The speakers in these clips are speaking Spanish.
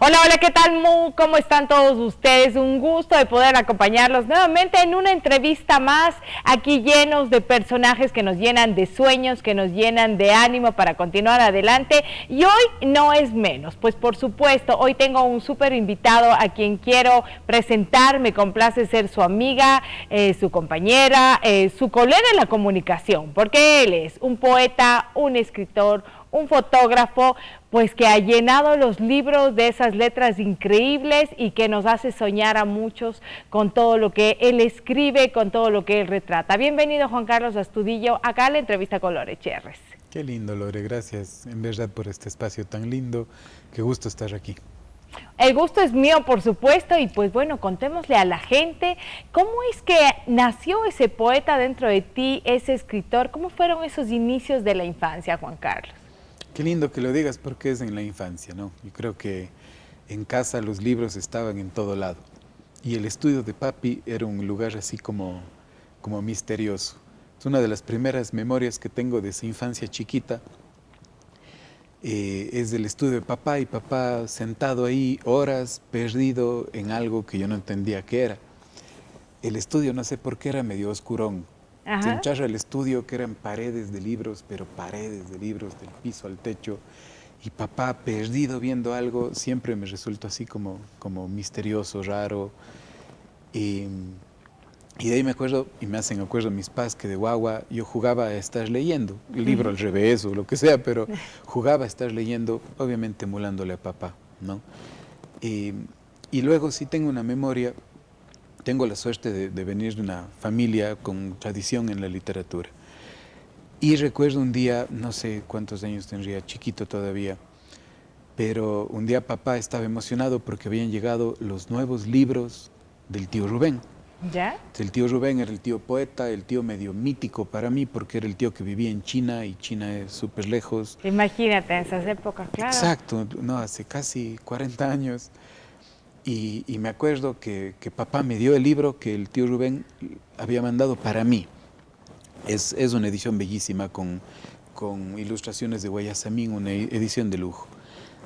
Hola, hola, ¿qué tal, Mu? ¿Cómo están todos ustedes? Un gusto de poder acompañarlos nuevamente en una entrevista más, aquí llenos de personajes que nos llenan de sueños, que nos llenan de ánimo para continuar adelante. Y hoy no es menos, pues por supuesto, hoy tengo un súper invitado a quien quiero presentar. Me complace ser su amiga, su compañera, su colega en la comunicación, porque él es un poeta, un escritor, un fotógrafo, pues que ha llenado los libros de esas letras increíbles y que nos hace soñar a muchos con todo lo que él escribe, con todo lo que él retrata. Bienvenido, Juan Carlos Astudillo, acá a la entrevista con Lore Cherres. Qué lindo, Lore, gracias en verdad por este espacio tan lindo. Qué gusto estar aquí. El gusto es mío, por supuesto, y pues bueno, contémosle a la gente cómo es que nació ese poeta dentro de ti, ese escritor. ¿Cómo fueron esos inicios de la infancia, Juan Carlos? Qué lindo que lo digas porque es en la infancia, ¿no? Yo creo que en casa los libros estaban en todo lado y el estudio de papi era un lugar así como misterioso. Es una de las primeras memorias que tengo de esa infancia chiquita. Es del estudio de papá y papá sentado ahí horas perdido en algo que yo no entendía qué era. El estudio no sé por qué era medio oscurón. Se Ajá. encharra el estudio que eran paredes de libros, pero paredes de libros del piso al techo. Y papá perdido viendo algo siempre me resultó así como misterioso, raro. Y, y de ahí me acuerdo, y me hacen acuerdo mis padres que de guagua yo jugaba a estar leyendo, el libro al revés o lo que sea, pero jugaba a estar leyendo, obviamente emulándole a papá, ¿no? Y, y luego sí tengo una memoria. Tengo la suerte de venir de una familia con tradición en la literatura. Y recuerdo un día, no sé cuántos años tendría, chiquito todavía, pero un día papá estaba emocionado porque habían llegado los nuevos libros del tío Rubén. ¿Ya? El tío Rubén era el tío poeta, el tío medio mítico para mí porque era el tío que vivía en China y China es súper lejos. Imagínate, en esas épocas, claro. Exacto, no, hace casi 40 años. Y me acuerdo que papá me dio el libro que el tío Rubén había mandado para mí. Es una edición bellísima con ilustraciones de Guayasamín, una edición de lujo.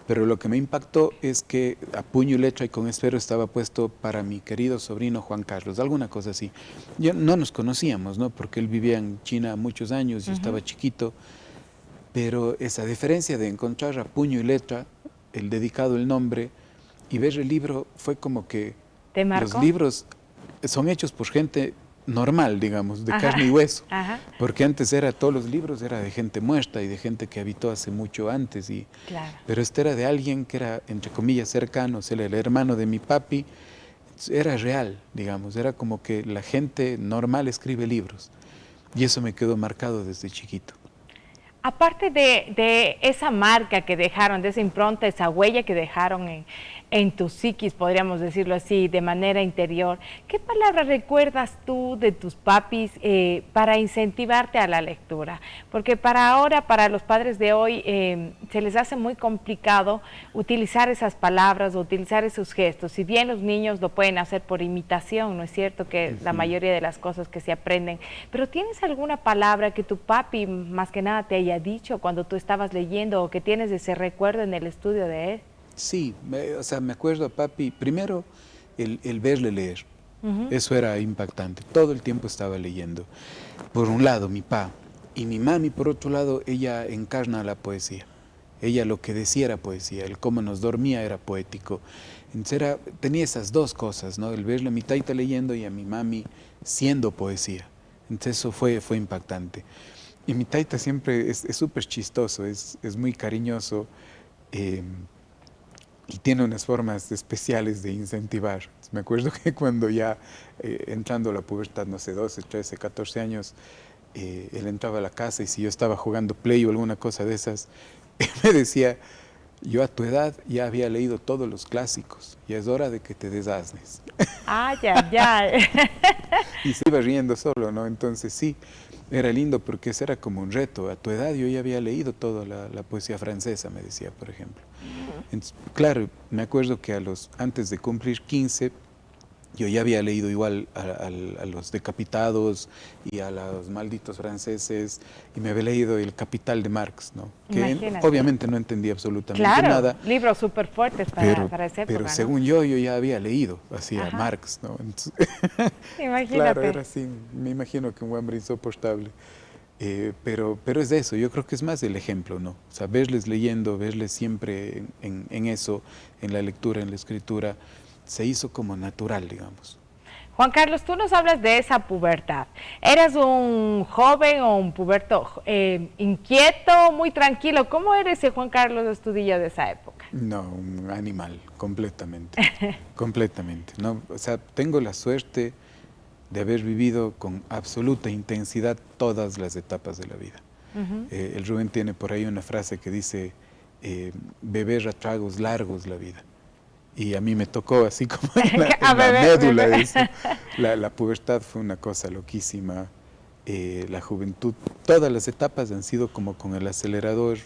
Pero lo que me impactó es que a puño y letra y con esfero estaba puesto para mi querido sobrino Juan Carlos, alguna cosa así. Yo, no nos conocíamos, ¿no? Porque él vivía en China muchos años, yo estaba chiquito, pero esa diferencia de encontrar a puño y letra, el dedicado, el nombre, y ver el libro fue como que ¿Te los marcó? libros son hechos por gente normal, digamos, de Ajá, carne y hueso, ajá, porque antes todos los libros era de gente muerta y de gente que habitó hace mucho antes, claro. pero este era de alguien que era, entre comillas, cercano, o sea, el hermano de mi papi, era real, digamos, era como que la gente normal escribe libros, y eso me quedó marcado desde chiquito. Aparte de esa marca que dejaron, de esa impronta, esa huella que dejaron en tu psiquis, podríamos decirlo así, de manera interior, ¿qué palabras recuerdas tú de tus papis para incentivarte a la lectura? Porque para ahora, para los padres de hoy, se les hace muy complicado utilizar esas palabras o utilizar esos gestos. Si bien los niños lo pueden hacer por imitación, ¿no es cierto? Que la mayoría de las cosas que se aprenden. Pero ¿tienes alguna palabra que tu papi más que nada te haya dicho cuando tú estabas leyendo o que tienes ese recuerdo en el estudio de él? Sí, o sea, me acuerdo a papi, primero el verle leer, eso era impactante, todo el tiempo estaba leyendo. Por un lado mi pa, y mi mami por otro lado, ella encarna la poesía. Ella lo que decía era poesía, el cómo nos dormía era poético. Entonces tenía esas dos cosas, ¿no? El verle a mi taita leyendo y a mi mami siendo poesía. Entonces eso fue impactante. Y mi taita siempre es súper chistoso, es muy cariñoso. eh, y tiene unas formas especiales de incentivar. Me acuerdo que cuando ya entrando a la pubertad, no sé, 12, 13, 14 años, él entraba a la casa y si yo estaba jugando play o alguna cosa de esas, él me decía, yo a tu edad ya había leído todos los clásicos, ya es hora de que te desasnes. Ay, ay, ay. Y se iba riendo solo, ¿no? Entonces sí, era lindo porque ese era como un reto. A tu edad yo ya había leído toda la poesía francesa, me decía, por ejemplo. Entonces, claro, me acuerdo que antes de cumplir 15, yo ya había leído igual a los decapitados y a los malditos franceses, y me había leído El Capital de Marx, ¿no? Que obviamente no entendía absolutamente nada. Libros súper fuertes para esa época, pero ¿no? según yo ya había leído así a Marx, ¿no? Entonces, imagínate. Claro, era así, me imagino que un hombre insoportable. Pero es eso, yo creo que es más el ejemplo, ¿no? O sea, verles leyendo, verles siempre en eso, en la lectura, en la escritura, se hizo como natural, digamos. Juan Carlos, tú nos hablas de esa pubertad. ¿Eras un joven o un puberto inquieto, muy tranquilo? ¿Cómo era ese Juan Carlos Estudillo de esa época? No, un animal, completamente, completamente, ¿no? O sea, tengo la suerte de haber vivido con absoluta intensidad todas las etapas de la vida. El Rubén tiene por ahí una frase que dice, beber a tragos largos la vida. Y a mí me tocó así como en la médula eso. La pubertad fue una cosa loquísima, la juventud, todas las etapas han sido como con el acelerador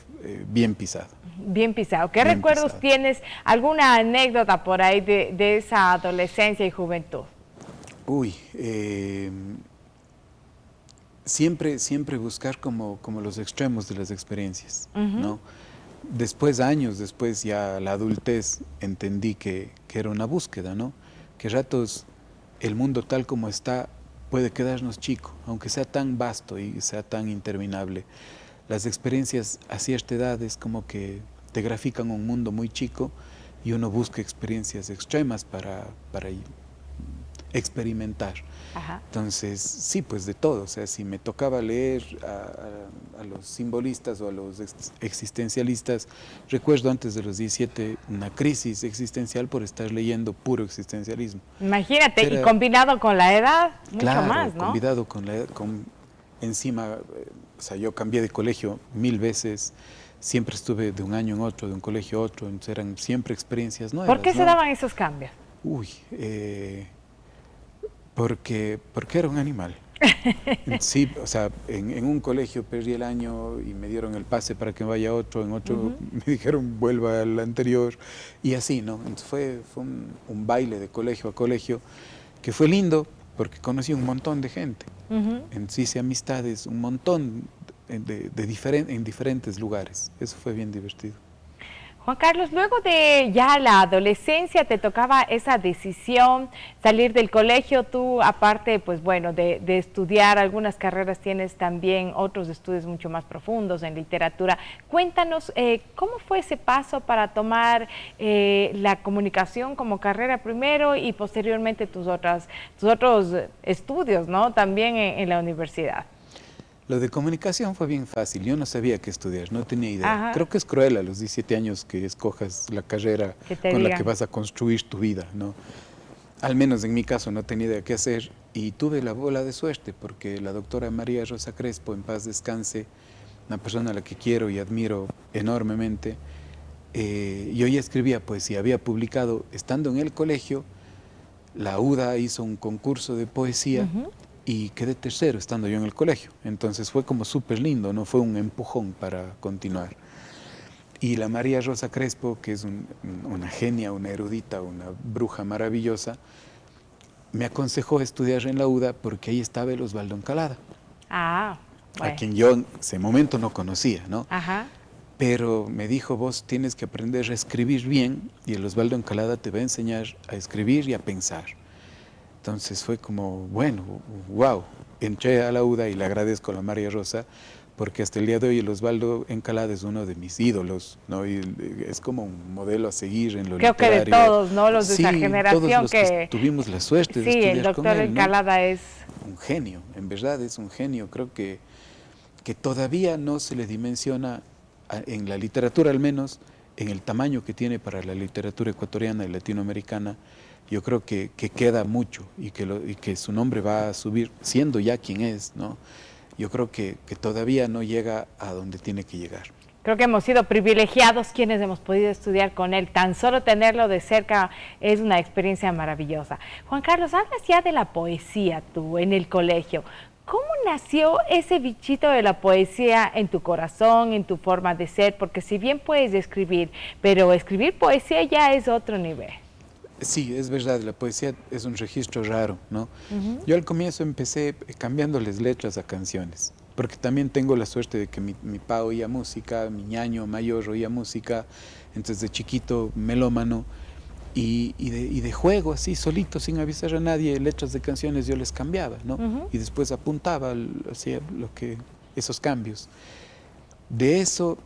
bien pisado. Bien pisado. ¿Qué recuerdos tienes? ¿Alguna anécdota por ahí de esa adolescencia y juventud? Uy, siempre buscar como los extremos de las experiencias, ¿no? Después, años después, ya la adultez, entendí que era una búsqueda, ¿no? Que ratos el mundo tal como está puede quedarnos chico, aunque sea tan vasto y sea tan interminable. Las experiencias a cierta edad es como que te grafican un mundo muy chico y uno busca experiencias extremas para experimentar. Entonces, sí, pues de todo. O sea, si me tocaba leer a los simbolistas o a los existencialistas, recuerdo antes de los 17 una crisis existencial por estar leyendo puro existencialismo. Imagínate, y combinado con la edad, mucho más, ¿no? Combinado con la edad, encima, o sea, yo cambié de colegio 1000 veces, siempre estuve de un año en otro, de un colegio a otro, entonces eran siempre experiencias nuevas. ¿Por qué se daban esos cambios? Uy, porque era un animal. Sí, o sea, en un colegio perdí el año y me dieron el pase para que vaya a otro, en otro me dijeron vuelva al anterior, y así, ¿no? Entonces fue un baile de colegio a colegio que fue lindo porque conocí un montón de gente, hice amistades, un montón en diferentes lugares, eso fue bien divertido. Juan Carlos, luego de ya la adolescencia te tocaba esa decisión, salir del colegio, tú aparte, pues bueno, de estudiar algunas carreras tienes también otros estudios mucho más profundos en literatura. Cuéntanos, ¿cómo fue ese paso para tomar la comunicación como carrera primero y posteriormente tus otros estudios, ¿no? También en la universidad. Lo de comunicación fue bien fácil, yo no sabía qué estudiar, no tenía idea. Creo que es cruel a los 17 años que escojas la carrera con la que vas a construir tu vida, ¿no? Al menos en mi caso no tenía idea qué hacer y tuve la bola de suerte porque la doctora María Rosa Crespo, en paz descanse, una persona a la que quiero y admiro enormemente, yo ya escribía poesía, había publicado, estando en el colegio, la UDA hizo un concurso de poesía, y quedé tercero estando yo en el colegio. Entonces fue como súper lindo, no fue un empujón para continuar. Y la María Rosa Crespo, que es una genia, una erudita, una bruja maravillosa, me aconsejó estudiar en la UDA porque ahí estaba el Osvaldo Encalada, bueno. a quien yo en ese momento no conocía, ¿no? Pero me dijo, vos tienes que aprender a escribir bien y el Osvaldo Encalada te va a enseñar a escribir y a pensar. Entonces fue como, bueno, wow, entré a la UDA y le agradezco a la María Rosa porque hasta el día de hoy el Osvaldo Encalada es uno de mis ídolos, ¿no? Y es como un modelo a seguir en lo literario. Creo que de todos, ¿no? Los de esa generación todos los que tuvimos la suerte de estudiar con él. Sí, el doctor Encalada, ¿no? Es un genio, en verdad es un genio. Creo que todavía no se le dimensiona, en la literatura al menos, en el tamaño que tiene para la literatura ecuatoriana y latinoamericana. Yo creo que queda mucho y que su nombre va a subir, siendo ya quien es, ¿no? Yo creo que todavía no llega a donde tiene que llegar. Creo que hemos sido privilegiados quienes hemos podido estudiar con él. Tan solo tenerlo de cerca es una experiencia maravillosa. Juan Carlos, hablas ya de la poesía tú en el colegio. ¿Cómo nació ese bichito de la poesía en tu corazón, en tu forma de ser? Porque si bien puedes escribir, pero escribir poesía ya es otro nivel. Sí, es verdad, la poesía es un registro raro, ¿no? Yo al comienzo empecé cambiándoles letras a canciones, porque también tengo la suerte de que mi pa oía música, mi ñaño mayor oía música, entonces de chiquito melómano, y de juego, así, solito, sin avisar a nadie, letras de canciones yo les cambiaba, ¿no? Y después apuntaba, hacía esos cambios. De eso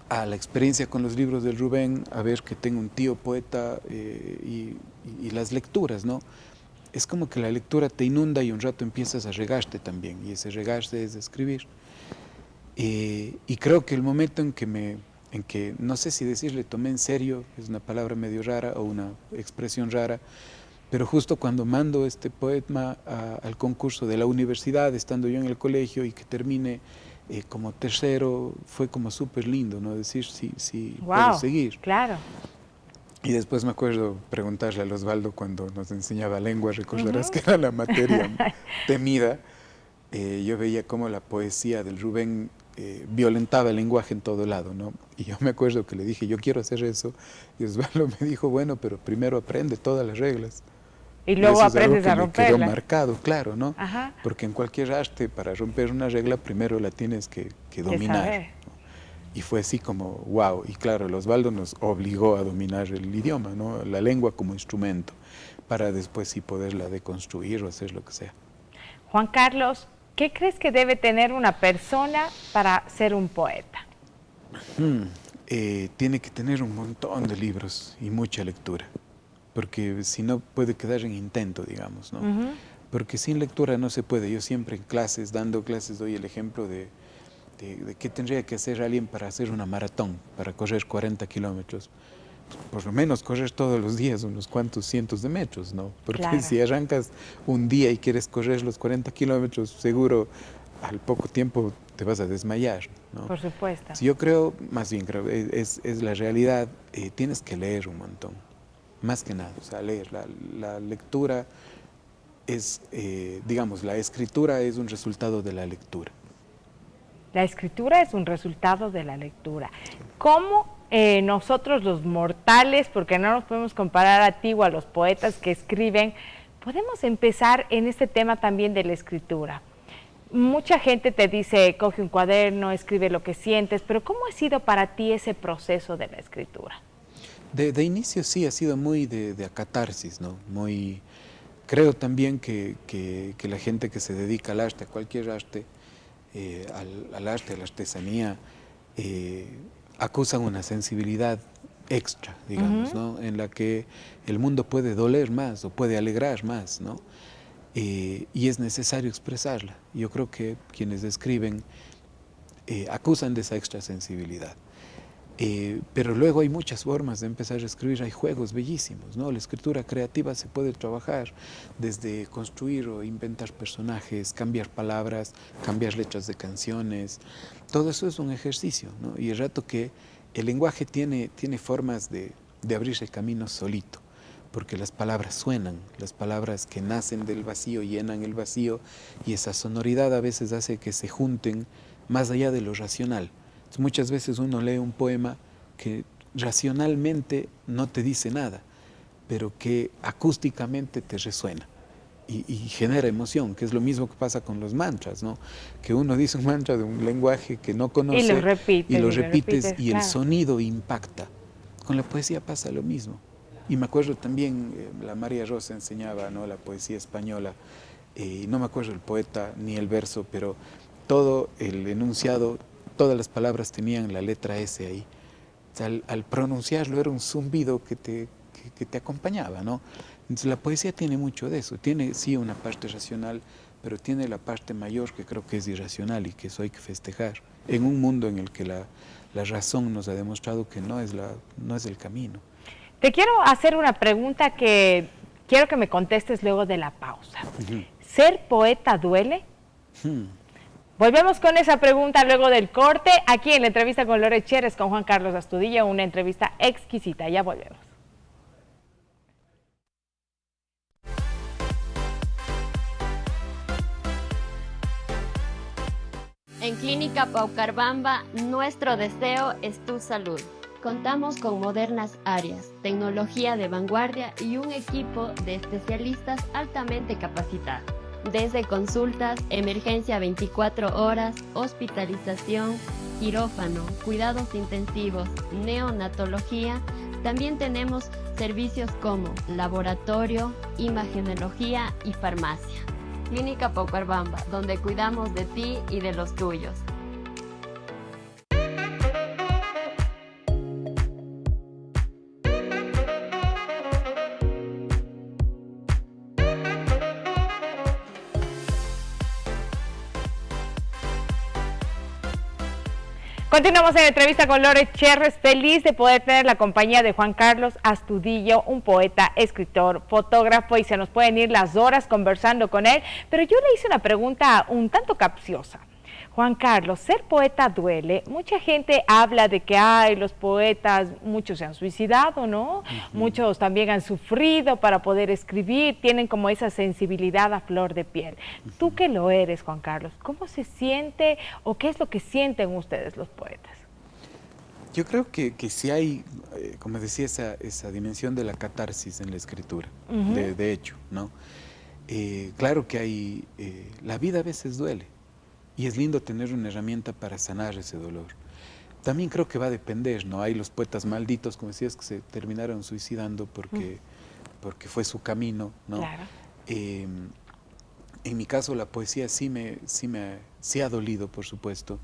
a la experiencia con los libros del Rubén, a ver que tengo un tío poeta y las lecturas, ¿no? Es como que la lectura te inunda y un rato empiezas a regarte también, y ese regarse es escribir. Y creo que el momento en que, no sé si decirle tomé en serio, es una palabra medio rara o una expresión rara, pero justo cuando mando este poema al concurso de la universidad, estando yo en el colegio y que termine como tercero, fue como súper lindo, ¿no? Decir si puedo seguir. Claro. Y después me acuerdo preguntarle a Osvaldo cuando nos enseñaba lengua, recordarás que era la materia temida. Yo veía cómo la poesía del Rubén violentaba el lenguaje en todo lado, ¿no? Y yo me acuerdo que le dije, yo quiero hacer eso, y Osvaldo me dijo, bueno, pero primero aprende todas las reglas. Y luego aprendes a romperlas. Quedó marcado, claro, ¿no? Ajá. Porque en cualquier arte, para romper una regla, primero la tienes que dominar. ¿No? Y fue así como, wow. Y claro, el Osvaldo nos obligó a dominar el idioma, ¿no? La lengua como instrumento, para después sí poderla deconstruir o hacer lo que sea. Juan Carlos, ¿qué crees que debe tener una persona para ser un poeta? Tiene que tener un montón de libros y mucha lectura, porque si no puede quedar en intento, digamos, ¿no? Porque sin lectura no se puede. Yo siempre en clases, dando clases, doy el ejemplo de qué tendría que hacer alguien para hacer una maratón, para correr 40 kilómetros. Por lo menos correr todos los días unos cuantos cientos de metros, ¿no? Porque si arrancas un día y quieres correr los 40 kilómetros, seguro al poco tiempo te vas a desmayar, ¿no? Por supuesto. Yo creo, más bien creo, es la realidad, tienes que leer un montón, más que nada, o sea, leer. La lectura es, digamos, la escritura es un resultado de la lectura. La escritura es un resultado de la lectura. ¿Cómo nosotros los mortales, porque no nos podemos comparar a ti o a los poetas que escriben, podemos empezar en este tema también de la escritura? Mucha gente te dice, coge un cuaderno, escribe lo que sientes, pero ¿cómo ha sido para ti ese proceso de la escritura? De inicio sí, ha sido muy de catarsis, ¿no? Muy, creo también que la gente que se dedica al arte, a cualquier arte, al arte, a la artesanía, acusan una sensibilidad extra, digamos, ¿no? En la que el mundo puede doler más o puede alegrar más, ¿no? Y es necesario expresarla. Yo creo que quienes escriben acusan de esa extra sensibilidad. Pero luego hay muchas formas de empezar a escribir, hay juegos bellísimos, ¿no? La escritura creativa se puede trabajar desde construir o inventar personajes, cambiar palabras, cambiar letras de canciones, todo eso es un ejercicio, ¿no? Y el rato que el lenguaje tiene formas de abrirse camino solito, porque las palabras suenan, las palabras que nacen del vacío llenan el vacío, y esa sonoridad a veces hace que se junten más allá de lo racional. Muchas veces uno lee un poema que racionalmente no te dice nada, pero que acústicamente te resuena y genera emoción, que es lo mismo que pasa con los mantras, ¿no? Que uno dice un mantra de un lenguaje que no conoce y lo repites y el sonido impacta. Con la poesía pasa lo mismo. Y me acuerdo también, la María Rosa enseñaba, ¿no?, la poesía española, no me acuerdo el poeta ni el verso, pero todo el enunciado, todas las palabras tenían la letra S ahí. O sea, al pronunciarlo era un zumbido que te acompañaba, ¿no? Entonces la poesía tiene mucho de eso. Tiene sí una parte racional, pero tiene la parte mayor que creo que es irracional y que eso hay que festejar. En un mundo en el que la razón nos ha demostrado que no es el camino. Te quiero hacer una pregunta que quiero que me contestes luego de la pausa. ¿Ser poeta duele? Volvemos con esa pregunta luego del corte, aquí en la entrevista con Lore Cheres, con Juan Carlos Astudillo, una entrevista exquisita. Ya volvemos. En Clínica Paucarbamba, nuestro deseo es tu salud. Contamos con modernas áreas, tecnología de vanguardia y un equipo de especialistas altamente capacitados. Desde consultas, emergencia 24 horas, hospitalización, quirófano, cuidados intensivos, neonatología, también tenemos servicios como laboratorio, imagenología y farmacia. Clínica Paucarbamba, donde cuidamos de ti y de los tuyos. Continuamos en entrevista con Lore Cherres, feliz de poder tener la compañía de Juan Carlos Astudillo, un poeta, escritor, fotógrafo, y se nos pueden ir las horas conversando con él, pero yo le hice una pregunta un tanto capciosa. Juan Carlos, ser poeta duele. Mucha gente habla de que los poetas, muchos se han suicidado, ¿no? Muchos también han sufrido para poder escribir, tienen como esa sensibilidad a flor de piel. Tú que lo eres, Juan Carlos, ¿cómo se siente o qué es lo que sienten ustedes los poetas? Yo creo que sí hay, como decía, esa dimensión de la catarsis en la escritura, de hecho, ¿no? Claro que hay, la vida a veces duele. Y es lindo tener una herramienta para sanar ese dolor. También creo que va a depender, ¿no? Hay los poetas malditos, como decías, que se terminaron suicidando porque fue su camino, ¿no? Claro. En mi caso, la poesía sí ha dolido, por supuesto.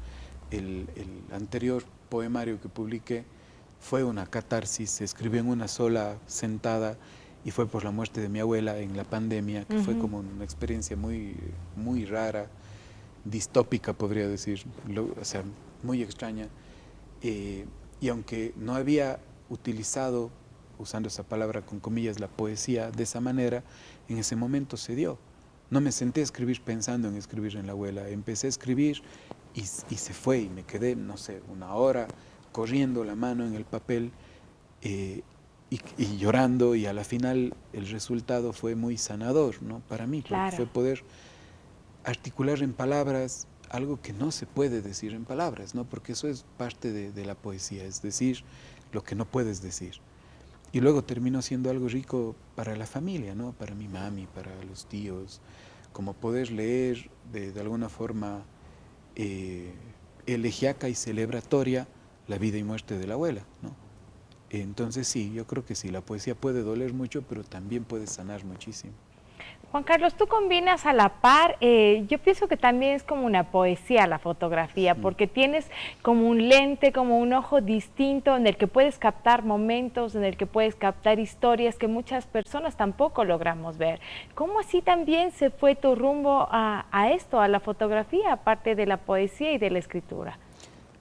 El anterior poemario que publiqué fue una catarsis, se escribió en una sola sentada y fue por la muerte de mi abuela en la pandemia, que fue como una experiencia muy, muy rara, distópica, podría decir, o sea, muy extraña. Y aunque no había utilizado, usando esa palabra con comillas, la poesía de esa manera, en ese momento se dio. No me senté a escribir pensando en escribir en la abuela. Empecé a escribir y se fue, y me quedé, no sé, una hora corriendo la mano en el papel y llorando, y a la final el resultado fue muy sanador, ¿no? Para mí, porque fue poder articular en palabras algo que no se puede decir en palabras, ¿no? Porque eso es parte de la poesía, es decir lo que no puedes decir. Y luego terminó siendo algo rico para la familia, ¿no? Para mi mami, para los tíos, como poder leer de alguna forma elegíaca y celebratoria la vida y muerte de la abuela, ¿no? Entonces sí, yo creo que sí, la poesía puede doler mucho, pero también puede sanar muchísimo. Juan Carlos, tú combinas a la par, yo pienso que también es como una poesía la fotografía, porque tienes como un lente, como un ojo distinto en el que puedes captar momentos, en el que puedes captar historias que muchas personas tampoco logramos ver. ¿Cómo así también se fue tu rumbo a esto, a la fotografía, aparte de la poesía y de la escritura?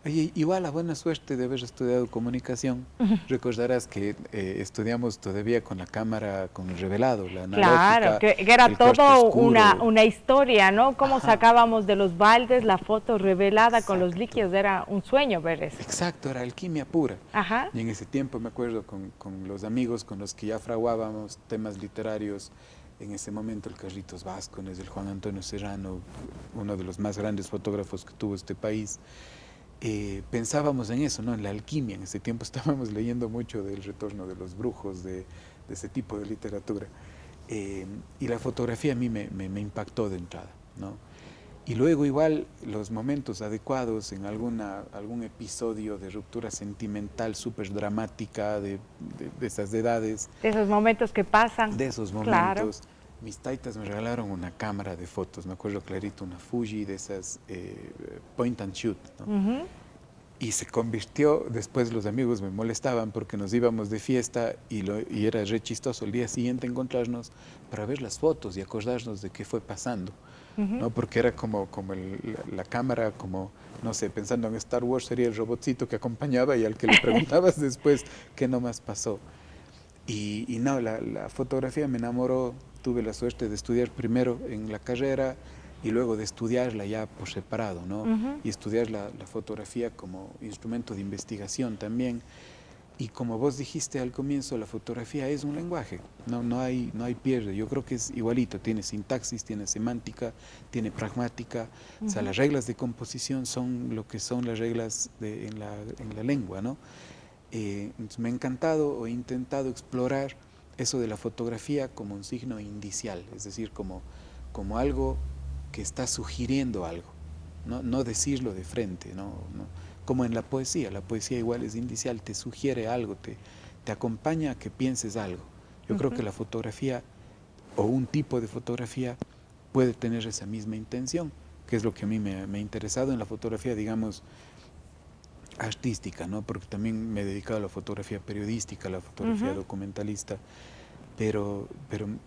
Oye, igual la buena suerte de haber estudiado comunicación. Recordarás que estudiamos todavía con la cámara, con el revelado, la analógica. Claro, que era todo una historia, ¿no? Cómo sacábamos de los baldes la foto revelada con los líquidos, era un sueño ver eso. Exacto, era alquimia pura. Ajá. Y en ese tiempo me acuerdo con los amigos con los que ya fraguábamos temas literarios, en ese momento el Carlitos Vázquez, el Juan Antonio Serrano, uno de los más grandes fotógrafos que tuvo este país. Pensábamos en eso, ¿no? En la alquimia. En ese tiempo estábamos leyendo mucho del retorno de los brujos, de ese tipo de literatura. Y la fotografía a mí me impactó de entrada, ¿no? Y luego igual los momentos adecuados en algún episodio de ruptura sentimental súper dramática de esas edades. De esos momentos que pasan. De esos momentos. Claro. Mis taitas me regalaron una cámara de fotos, me acuerdo clarito, una Fuji de esas point and shoot, ¿no? Y se convirtió, después los amigos me molestaban porque nos íbamos de fiesta y era re chistoso el día siguiente encontrarnos para ver las fotos y acordarnos de qué fue pasando, ¿no? Porque era como la cámara, como, no sé, pensando en Star Wars, sería el robotcito que acompañaba y al que le preguntabas después qué nomás pasó. Y no, la fotografía me enamoró. Tuve la suerte de estudiar primero en la carrera y luego de estudiarla ya por separado, ¿no? Y estudiar la fotografía como instrumento de investigación también. Y como vos dijiste al comienzo, la fotografía es un lenguaje, no hay pierde. Yo creo que es igualito, tiene sintaxis, tiene semántica, tiene pragmática. O sea, las reglas de composición son lo que son las reglas en la lengua, ¿no? Entonces me ha encantado o he intentado explorar eso de la fotografía como un signo indicial, es decir, como algo que está sugiriendo algo, no decirlo de frente, como en la poesía igual es indicial, te sugiere algo, te acompaña a que pienses algo. Yo creo que la fotografía o un tipo de fotografía puede tener esa misma intención, que es lo que a mí me ha interesado en la fotografía, digamos, artística, ¿no? Porque también me he dedicado a la fotografía periodística, a la fotografía documentalista, pero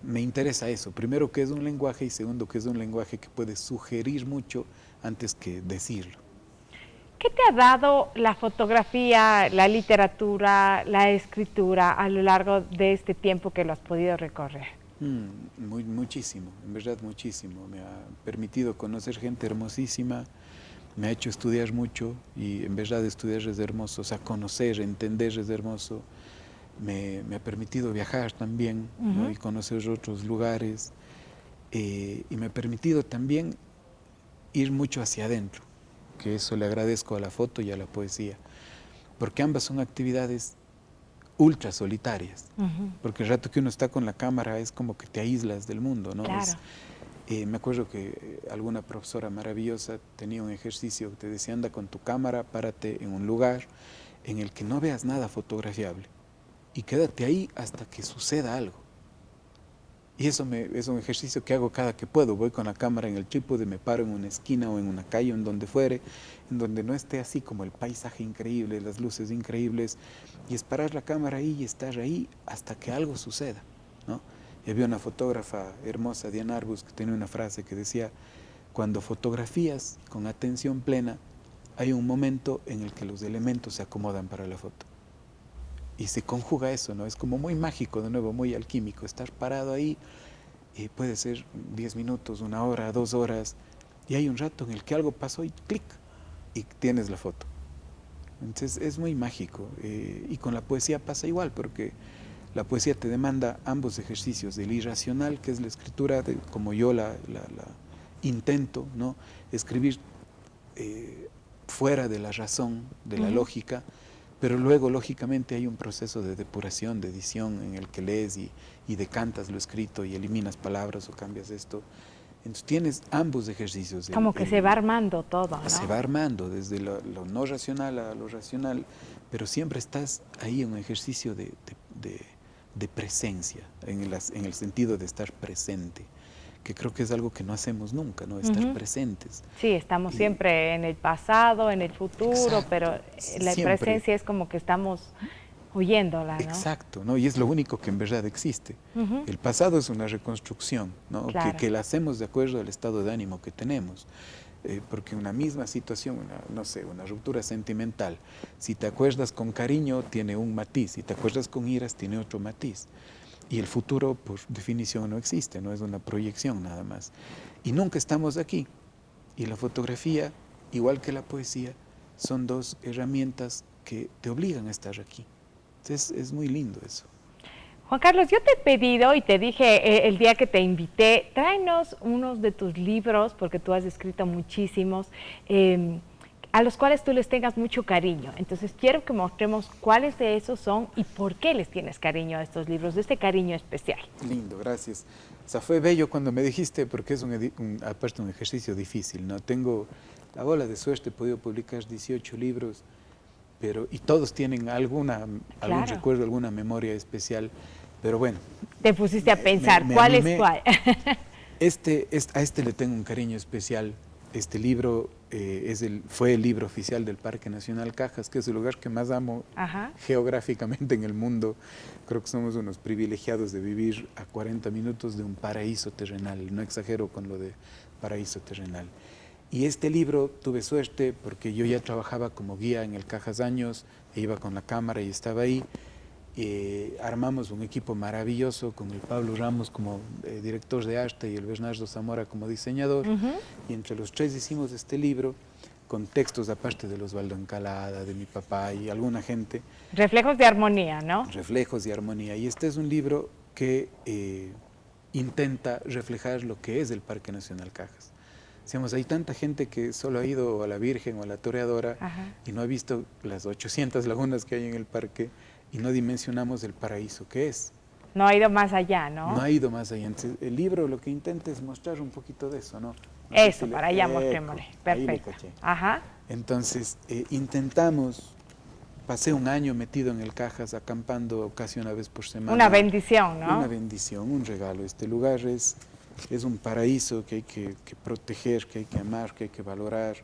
me interesa eso. Primero, que es un lenguaje, y segundo, que es un lenguaje que puede sugerir mucho antes que decirlo. ¿Qué te ha dado la fotografía, la literatura, la escritura a lo largo de este tiempo que lo has podido recorrer? Muchísimo, en verdad muchísimo. Me ha permitido conocer gente hermosísima, me ha hecho estudiar mucho, y en verdad estudiar es hermoso, o sea, conocer, entender es hermoso. Me ha permitido viajar también, ¿no? Y conocer otros lugares, y me ha permitido también ir mucho hacia adentro, que eso le agradezco a la foto y a la poesía, porque ambas son actividades ultra solitarias, porque el rato que uno está con la cámara es como que te aíslas del mundo, ¿no? Claro. Me acuerdo que alguna profesora maravillosa tenía un ejercicio que te decía: anda con tu cámara, párate en un lugar en el que no veas nada fotografiable y quédate ahí hasta que suceda algo. Y eso es un ejercicio que hago cada que puedo. Voy con la cámara en el trípode, me paro en una esquina o en una calle, en donde fuere, en donde no esté así como el paisaje increíble, las luces increíbles, y es parar la cámara ahí y estar ahí hasta que algo suceda, ¿no? Y había una fotógrafa hermosa, Diana Arbus, que tenía una frase que decía: cuando fotografías con atención plena, hay un momento en el que los elementos se acomodan para la foto. Y se conjuga eso, ¿no? Es como muy mágico, de nuevo, muy alquímico. Estar parado ahí, puede ser 10 minutos, 1 hora, 2 horas, y hay un rato en el que algo pasó y clic, y tienes la foto. Entonces es muy mágico. Y con la poesía pasa igual, porque la poesía te demanda ambos ejercicios, del irracional, que es la escritura, como yo la intento, ¿no? Escribir fuera de la razón, de la lógica, pero luego, lógicamente, hay un proceso de depuración, de edición, en el que lees y decantas lo escrito y eliminas palabras o cambias esto. Entonces tienes ambos ejercicios. Como que se va armando todo, ¿no? Se va armando desde lo no racional a lo racional, pero siempre estás ahí en un ejercicio de presencia, en el sentido de estar presente, que creo que es algo que no hacemos nunca, ¿no? Estar presentes. Sí, estamos siempre en el pasado, en el futuro, exacto, pero la presencia es como que estamos huyéndola, ¿no? Exacto, ¿no? Y es lo único que en verdad existe. El pasado es una reconstrucción, ¿no? Claro. Que la hacemos de acuerdo al estado de ánimo que tenemos. Porque una misma situación, no sé, una ruptura sentimental, si te acuerdas con cariño tiene un matiz, si te acuerdas con iras tiene otro matiz. Y el futuro, por definición, no existe, no es una proyección nada más. Y nunca estamos aquí. Y la fotografía, igual que la poesía, son dos herramientas que te obligan a estar aquí. Entonces es muy lindo eso. Juan Carlos, yo te he pedido y te dije el día que te invité, tráenos unos de tus libros, porque tú has escrito muchísimos, a los cuales tú les tengas mucho cariño. Entonces quiero que mostremos cuáles de esos son y por qué les tienes cariño a estos libros, de este cariño especial. Lindo, gracias. O sea, fue bello cuando me dijiste, porque es aparte un ejercicio difícil, ¿no? Tengo la bola de suerte, he podido publicar 18 libros, y todos tienen algún recuerdo, alguna memoria especial, pero bueno. Te pusiste a pensar, ¿cuál es cuál? A este le tengo un cariño especial. Este libro fue el libro oficial del Parque Nacional Cajas, que es el lugar que más amo geográficamente en el mundo. Creo que somos unos privilegiados de vivir a 40 minutos de un paraíso terrenal. No exagero con lo de paraíso terrenal. Y este libro tuve suerte porque yo ya trabajaba como guía en el Cajas años, e iba con la cámara y estaba ahí. Armamos un equipo maravilloso con el Pablo Ramos como director de arte y el Bernardo Zamora como diseñador, y entre los tres hicimos este libro con textos aparte de Osvaldo Encalada, de mi papá y alguna gente. Reflejos de armonía, ¿no? Reflejos de armonía, y este es un libro que intenta reflejar lo que es el Parque Nacional Cajas. Decíamos, hay tanta gente que solo ha ido a la Virgen o a la Toreadora y no ha visto las 800 lagunas que hay en el parque y no dimensionamos el paraíso que es. No ha ido más allá, ¿no? No ha ido más allá. Entonces, el libro lo que intenta es mostrar un poquito de eso, ¿no? Eso, para allá mostrémosle. Perfecto. Ajá. Entonces, intentamos, pasé un año metido en el Cajas, acampando casi una vez por semana. Una bendición, ¿no? Una bendición, un regalo. Este lugar es un paraíso que hay que proteger, que hay que amar, que hay que valorar.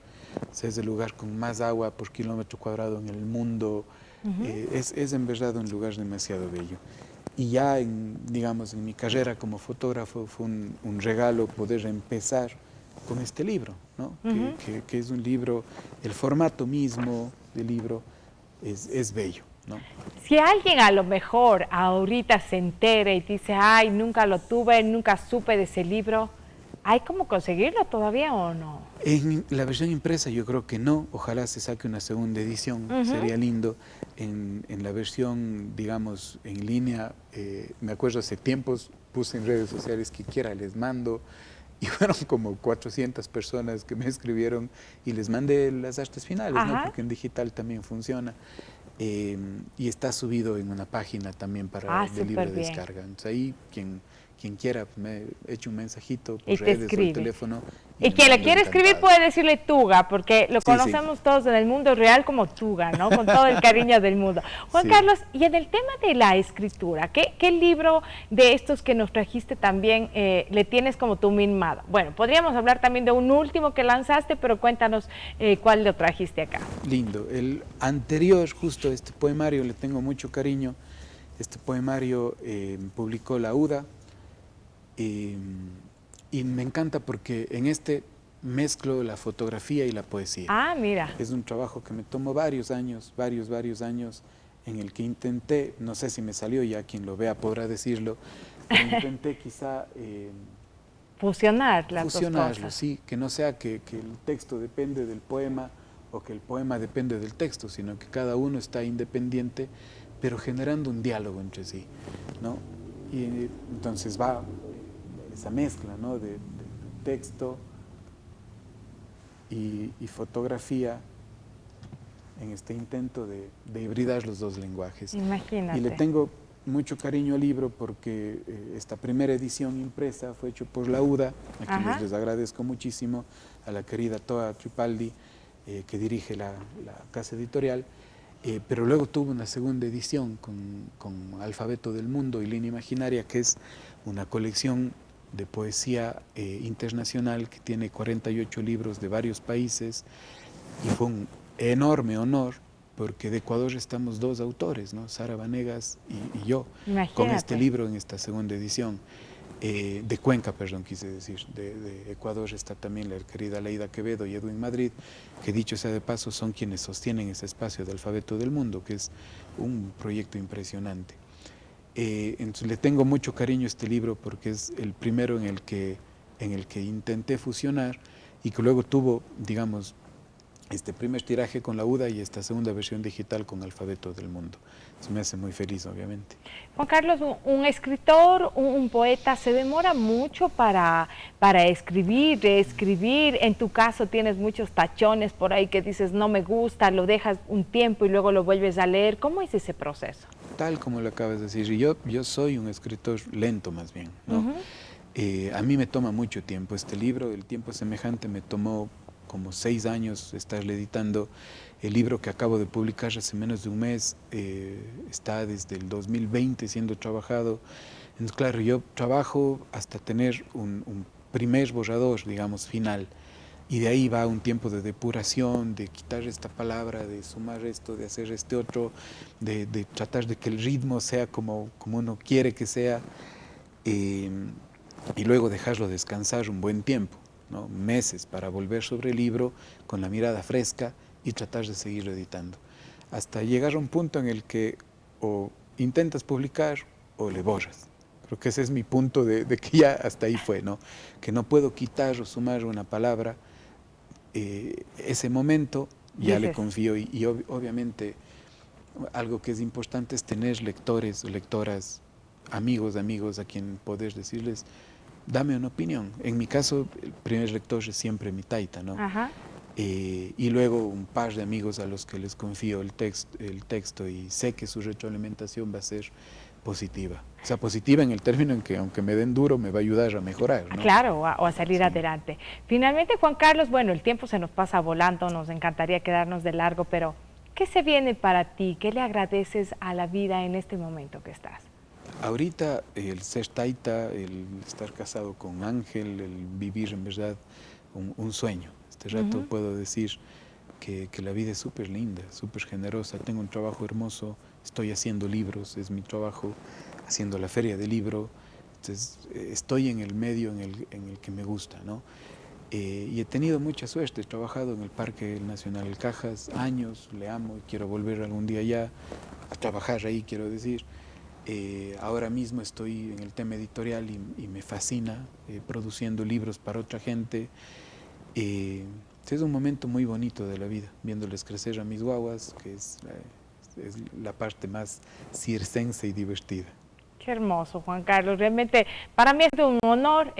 Es el lugar con más agua por kilómetro cuadrado en el mundo. Es en verdad un lugar demasiado bello. Y ya, digamos, en mi carrera como fotógrafo fue un regalo poder empezar con este libro, ¿no? Que es un libro, el formato mismo del libro es bello, ¿no? Si alguien a lo mejor ahorita se entera y dice, ay, nunca lo tuve, nunca supe de ese libro, ¿hay cómo conseguirlo todavía o no? En la versión impresa yo creo que no, ojalá se saque una segunda edición, sería lindo. En la versión, digamos, en línea, me acuerdo hace tiempos, puse en redes sociales que quiera, les mando, y fueron como 400 personas que me escribieron y les mandé las artes finales, ¿no? Porque en digital también funciona. Y está subido en una página también para de libre descarga. Entonces ahí quien quiera me eche un mensajito por redes o el teléfono. Y quien le quiere escribir puede decirle Tuga, porque lo conocemos todos en el mundo real como Tuga, ¿no? Con todo el cariño del mundo. Juan Carlos, y en el tema de la escritura, ¿qué libro de estos que nos trajiste también le tienes como tú mimado? Bueno, podríamos hablar también de un último que lanzaste, pero cuéntanos cuál lo trajiste acá. Lindo. El anterior, justo este poemario, le tengo mucho cariño. Este poemario publicó la UDA. Y me encanta porque en este mezclo la fotografía y la poesía. Ah, mira. Es un trabajo que me tomó varios años, varios años, en el que intenté, no sé si me salió, ya quien lo vea podrá decirlo, pero intenté quizá fusionar las dos cosas. Sí, que no sea que el texto depende del poema o que el poema depende del texto, sino que cada uno está independiente, pero generando un diálogo entre sí, ¿no? Y entonces va esa mezcla, ¿no? de texto y fotografía en este intento de hibridar los dos lenguajes. Imagínate. Y le tengo mucho cariño al libro porque esta primera edición impresa fue hecho por la UDA, a quienes les agradezco muchísimo, a la querida Toa Tripaldi, que dirige la casa editorial, pero luego tuvo una segunda edición con Alfabeto del Mundo y Línea Imaginaria, que es una colección de poesía internacional que tiene 48 libros de varios países, y fue un enorme honor porque de Ecuador estamos dos autores, ¿no? Sara Vanegas y yo. Imagínate. Con este libro en esta segunda edición. De Cuenca, perdón, quise decir. De Ecuador está también la querida Leida Quevedo y Edwin Madrid, que dicho sea de paso son quienes sostienen ese espacio de Alfabeto del Mundo, que es un proyecto impresionante. Entonces le tengo mucho cariño a este libro porque es el primero en el que intenté fusionar y que luego tuvo, digamos, este primer tiraje con la UDA y esta segunda versión digital con Alfabeto del Mundo. Eso me hace muy feliz, obviamente. Juan Carlos, un escritor, un poeta, se demora mucho para escribir. En tu caso tienes muchos tachones por ahí que dices no me gusta, lo dejas un tiempo y luego lo vuelves a leer. ¿Cómo es ese proceso? Tal como lo acabas de decir, yo soy un escritor lento más bien, ¿no? A mí me toma mucho tiempo este libro, El tiempo semejante me tomó como 6 años estarle editando. El libro que acabo de publicar hace menos de un mes está desde el 2020 siendo trabajado. Entonces, claro, yo trabajo hasta tener un primer borrador, digamos, final. Y de ahí va un tiempo de depuración, de quitar esta palabra, de sumar esto, de hacer este otro, de tratar de que el ritmo sea como uno quiere que sea, y luego dejarlo descansar un buen tiempo, ¿no? Meses para volver sobre el libro con la mirada fresca y tratar de seguirlo editando. Hasta llegar a un punto en el que o intentas publicar o le borras. Creo que ese es mi punto de que ya hasta ahí fue, ¿no? Que no puedo quitar o sumar una palabra. Ese momento ya le confío y obviamente algo que es importante es tener lectores o lectoras, amigos a quien poder decirles dame una opinión. En mi caso, el primer lector es siempre mi taita, ¿no? Ajá. Y luego un par de amigos a los que les confío el texto y sé que su retroalimentación va a ser positiva. O sea, positiva en el término en que aunque me den duro, me va a ayudar a mejorar, ¿no? Claro, o a salir Sí. adelante. Finalmente, Juan Carlos, bueno, el tiempo se nos pasa volando, nos encantaría quedarnos de largo, pero ¿qué se viene para ti? ¿Qué le agradeces a la vida en este momento que estás? Ahorita el ser taita, el estar casado con Ángel, el vivir en verdad un sueño. Este rato puedo decir que la vida es súper linda, súper generosa. Tengo un trabajo hermoso, estoy haciendo libros, es mi trabajo, haciendo la feria del libro. Entonces, estoy en el medio en el que me gusta, ¿no? Y he tenido mucha suerte, he trabajado en el Parque Nacional El Cajas años, le amo y quiero volver algún día ya a trabajar ahí, quiero decir. Ahora mismo estoy en el tema editorial y me fascina produciendo libros para otra gente. Es un momento muy bonito de la vida, viéndoles crecer a mis guaguas, que es la parte más circense y divertida. Qué hermoso, Juan Carlos. Realmente para mí es un honor.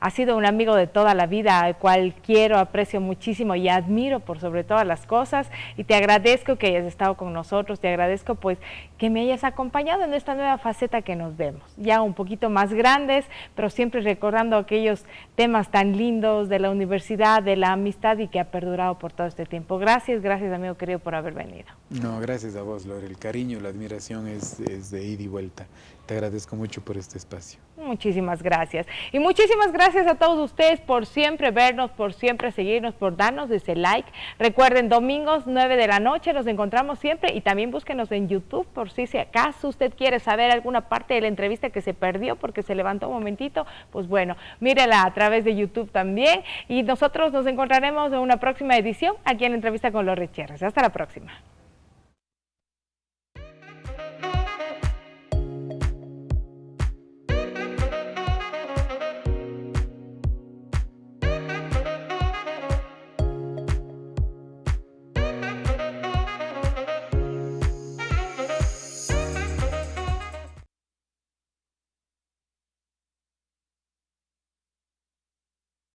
Ha sido un amigo de toda la vida, al cual quiero, aprecio muchísimo y admiro por sobre todas las cosas. Y te agradezco que hayas estado con nosotros, te agradezco pues que me hayas acompañado en esta nueva faceta que nos vemos. Ya un poquito más grandes, pero siempre recordando aquellos temas tan lindos de la universidad, de la amistad y que ha perdurado por todo este tiempo. Gracias, gracias amigo querido por haber venido. No, gracias a vos, Lore. El cariño, la admiración es de ida y vuelta. Te agradezco mucho por este espacio. Muchísimas gracias. Y muchísimas gracias a todos ustedes por siempre vernos, por siempre seguirnos, por darnos ese like. Recuerden, domingos 9 de la noche nos encontramos siempre y también búsquenos en YouTube por si acaso usted quiere saber alguna parte de la entrevista que se perdió porque se levantó un momentito, pues bueno, mírela a través de YouTube también y nosotros nos encontraremos en una próxima edición aquí en Entrevista con Lore Cherres. Hasta la próxima.